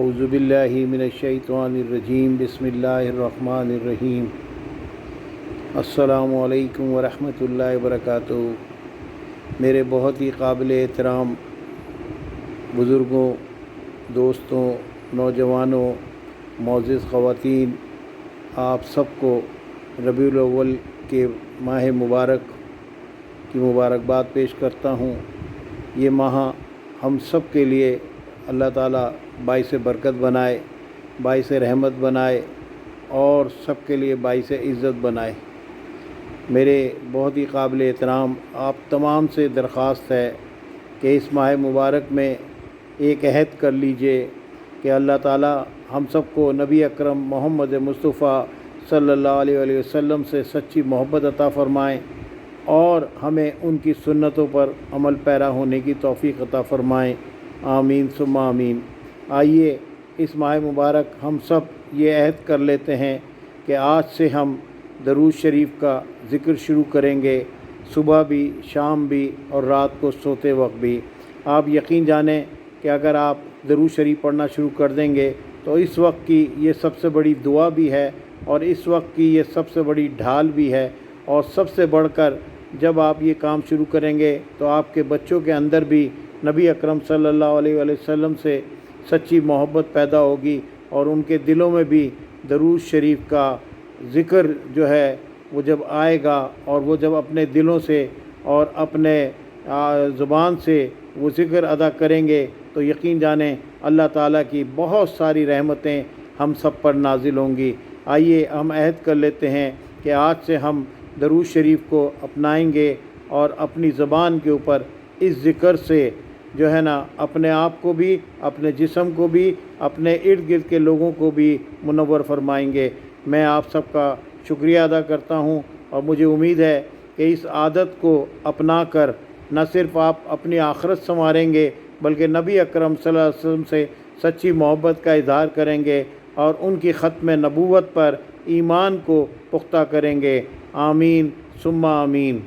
اعوذ باللہ من الشیطان الرجیم بسم اللہ الرحمن الرحیم السلام علیکم ورحمۃ اللہ وبرکاتہ۔ میرے بہت ہی قابل احترام بزرگوں، دوستوں، نوجوانوں، معزز خواتین، آپ سب کو ربیع الاول کے ماہ مبارک کی مبارکباد پیش کرتا ہوں۔ یہ ماہ ہم سب کے لیے اللہ تعالیٰ باعث برکت بنائے، باعث رحمت بنائے اور سب کے لیے باعث عزت بنائے۔ میرے بہت ہی قابل احترام آپ تمام سے درخواست ہے کہ اس ماہ مبارک میں ایک عہد کر لیجئے کہ اللہ تعالیٰ ہم سب کو نبی اکرم محمد مصطفیٰ صلی اللہ علیہ وسلم سے سچی محبت عطا فرمائیں اور ہمیں ان کی سنتوں پر عمل پیرا ہونے کی توفیق عطا فرمائیں، آمین ثم آمین۔ آئیے اس ماہ مبارک ہم سب یہ عہد کر لیتے ہیں کہ آج سے ہم درود شریف کا ذکر شروع کریں گے، صبح بھی، شام بھی اور رات کو سوتے وقت بھی۔ آپ یقین جانیں کہ اگر آپ درود شریف پڑھنا شروع کر دیں گے تو اس وقت کی یہ سب سے بڑی دعا بھی ہے اور اس وقت کی یہ سب سے بڑی ڈھال بھی ہے، اور سب سے بڑھ کر جب آپ یہ کام شروع کریں گے تو آپ کے بچوں کے اندر بھی نبی اکرم صلی اللہ علیہ وسلم سے سچی محبت پیدا ہوگی اور ان کے دلوں میں بھی درود شریف کا ذکر جو ہے وہ جب آئے گا اور وہ جب اپنے دلوں سے اور اپنے زبان سے وہ ذکر ادا کریں گے تو یقین جانیں اللہ تعالیٰ کی بہت ساری رحمتیں ہم سب پر نازل ہوں گی۔ آئیے ہم عہد کر لیتے ہیں کہ آج سے ہم درود شریف کو اپنائیں گے اور اپنی زبان کے اوپر اس ذکر سے جو ہے نا اپنے آپ کو بھی، اپنے جسم کو بھی، اپنے ارد گرد کے لوگوں کو بھی منور فرمائیں گے۔ میں آپ سب کا شکریہ ادا کرتا ہوں اور مجھے امید ہے کہ اس عادت کو اپنا کر نہ صرف آپ اپنی آخرت سنواریں گے بلکہ نبی اکرم صلی اللہ علیہ وسلم سے سچی محبت کا اظہار کریں گے اور ان کی ختم نبوت پر ایمان کو پختہ کریں گے، آمین ثم آمین۔